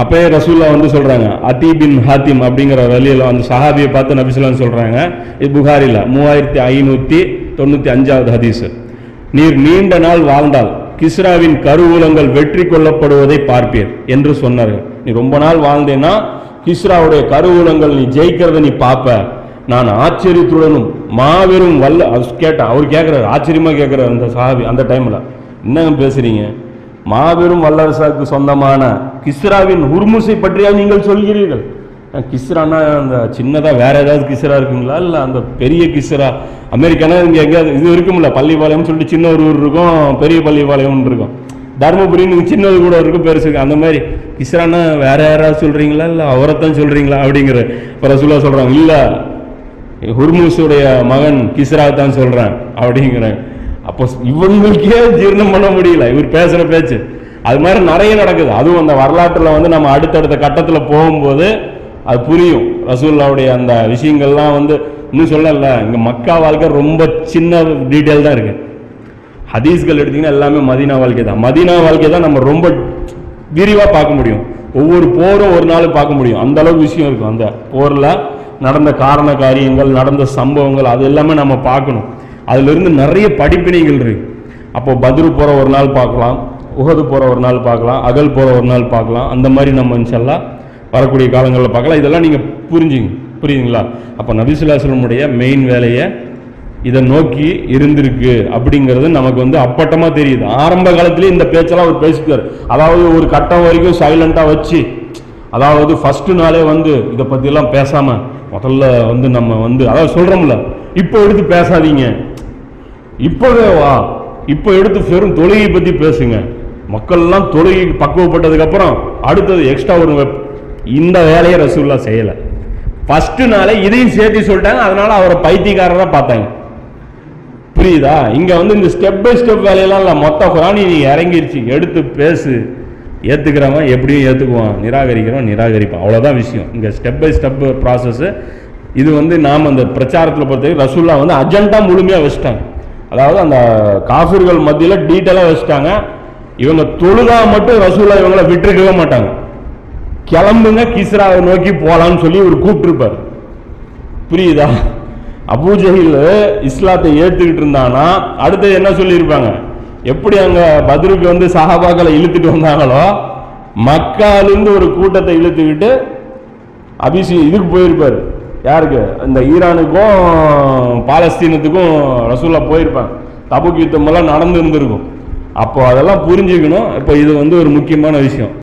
அப்பயே ரசூல்லா வந்து சொல்றாங்க, அதி பின் ஹாத்திம் அப்படிங்கிற வழியில் அந்த சஹாபியை பார்த்து நபி ஸல்லல்லாஹு சொல்றாங்க, இது புகாரில 3595வது ஹதீஸ், நீர் நீண்ட நாள் வாழ்ந்தால் கிஸ்ராவின் கருவூலங்கள் வெற்றி கொள்ளப்படுவதை பார்ப்பீர் என்று சொன்னார்கள். நீ ரொம்ப நாள் வாழ்ந்தேன்னா கிஸ்ராவுடைய கருவூலங்கள் நீ ஜெயிக்கிறத நீ பார்ப்ப. நான் ஆச்சரியத்துடனும் மாபெரும் கேட்டேன். அவர் கேட்கிறார், ஆச்சரியமா கேட்கிறார் அந்த சஹாபி. அந்த டைம்ல என்னங்க பேசுறீங்க, மாபெரும் வல்லரசாக்கு சொந்தமான கிஸ்ராவின் ஹுர்முஸை பற்றியா நீங்கள் சொல்கிறீர்கள்? கிஸ்ரானா அந்த சின்னதா வேற ஏதாவது கிஸ்ரா இருக்குங்களா, இல்ல அந்த பெரிய கிஸ்ரா அமெரிக்கானா இங்க எங்கேயாவது இது இருக்கும்ல, பள்ளிப்பாளையம் சொல்லிட்டு சின்ன ஒரு ஊர் இருக்கும், பெரிய பள்ளிப்பாளையம் இருக்கும், தர்மபுரின்னு சின்னது கூட இருக்கும், பெருசு இருக்கும். அந்த மாதிரி கிஸ்ரானா வேற யாராவது சொல்றீங்களா, இல்ல அவரைத்தான் சொல்றீங்களா அப்படிங்கிற ரசூலுல்லாஹ் சொல்றாங்க, இல்ல ஹுர்முஸுடைய மகன் கிஸ்ரா தான் சொல்றேன் அப்படிங்கிறேன். அப்போ இவங்களுக்கே ஜீரணம் பண்ண முடியல இவர் பேசுற பேச்சு. அது மாதிரி நிறைய நடக்குது. அதுவும் அந்த வரலாற்றுல வந்து நம்ம அடுத்தடுத்த கட்டத்துல போகும்போது அது புரியும். ரசூலுல்லாஹ்வுடைய அந்த விஷயங்கள்லாம் வந்து இன்னும் சொல்லல. இங்க மக்கா வாழ்க்கை ரொம்ப சின்ன டீட்டெயில் தான் இருக்கு. ஹதீஸ்கள் எடுத்தீங்கன்னா எல்லாமே மதீனா வாழ்க்கை தான். மதீனா வாழ்க்கை தான் நம்ம ரொம்ப விரிவா பார்க்க முடியும். ஒவ்வொரு போரும் ஒரு நாள் பார்க்க முடியும். அந்த அளவுக்கு விஷயம் இருக்கும். அந்த போர்ல நடந்த காரண காரியங்கள், நடந்த சம்பவங்கள், அது எல்லாமே நம்ம பார்க்கணும். அதுல இருந்து நிறைய படிப்பினைகள் இருக்கு. அப்போ பத்ரு போற ஒரு நாள் பார்க்கலாம், உஹது போற ஒரு நாள் பார்க்கலாம், அகல் போற ஒரு நாள் பார்க்கலாம். அந்த மாதிரி நம்ம இன்ஷால்லா வரக்கூடிய காலங்களில் பார்க்கலாம். இதெல்லாம் நீங்க புரியுதுங்களா? அப்போ நபி ஸல்லல்லாஹு அலைஹி வஸல்லம் மெயின் வேலையை இதை நோக்கி இருந்திருக்கு அப்படிங்கிறது நமக்கு வந்து அப்பட்டமா தெரியுது. ஆரம்ப காலத்திலேயே இந்த பேச்செல்லாம் அவர் பேசிக்காரு. அதாவது ஒரு கட்டம் வரைக்கும் சைலண்டா வச்சு, அதாவது ஃபர்ஸ்ட் நாளே வந்து இதை பத்தி எல்லாம் பேசாம முதல்ல வந்து நம்ம வந்து அதாவது சொல்றோம்ல, இப்போ எடுத்து பேசாதீங்க, இப்பவே வா, இப்போ எடுத்து வெறும் தொழுகை பத்தி பேசுங்க, மக்கள் எல்லாம் தொழுகை பக்குவப்பட்டதுக்கு அப்புறம் அடுத்தது எக்ஸ்ட்ரா ஒரு இந்த வேலையை ரசூலுல்லாஹ் செய்யல. ஃபர்ஸ்ட் நாளே இதையும் சேர்த்து சொல்லிட்டாங்க. அதனால அவரை பைத்தியக்காரரா பார்த்தாங்க. புரியுதா? இங்க வந்து இந்த ஸ்டெப் பை ஸ்டெப் வேலையெல்லாம் இல்ல. மொத்த குரான் நீ இறங்கிருச்சு, எடுத்து பேசு, ஏத்துக்கிறவன் எப்படியும் ஏத்துக்குவான், நிராகரிக்கிறவன் நிராகரிப்பான், அவ்வளவுதான் விஷயம். இங்க ஸ்டெப் பை ஸ்டெப் ப்ராசஸ். இது வந்து நாம் அந்த பிரச்சாரத்தில் பொறுத்தவரை ரசூலுல்லாஹ் வந்து அஜெண்டா முழுமையா வச்சுட்டாங்க. அதாவது அந்த காஃபிர்கள் மத்தியில டீட்டெயிலா வச்சுட்டாங்க. இவங்க தொழுதா மட்டும் ரசூலுல்லாஹ் இவங்களை விட்டுருக்கவே மாட்டாங்க. கிளம்புங்க கிஸ்ராவை நோக்கி போலான்னு சொல்லி ஒரு கூப்பிட்டுருப்பார். புரியுதா? அபூஜஹில் இஸ்லாத்தை ஏத்துக்கிட்டு இருந்தானா அடுத்து என்ன சொல்லியிருப்பாங்க, எப்படி அங்க பத்ருக்கு வந்து சஹாபாக்களை இழுத்துட்டு வந்தாங்களோ, மக்காலிருந்து ஒரு கூட்டத்தை இழுத்துக்கிட்டு இதுக்கு போயிருப்பாரு. யாருக்கு? இந்த ஈரானுக்கும் பாலஸ்தீனத்துக்கும் ரசூலுல்லாஹ் போயிருப்பாங்க. தபுக் யுத்தம் எல்லாம் நடந்து இருந்திருக்கும். அப்போ அதெல்லாம் புரிஞ்சுக்கணும். இப்போ இது வந்து ஒரு முக்கியமான விஷயம்.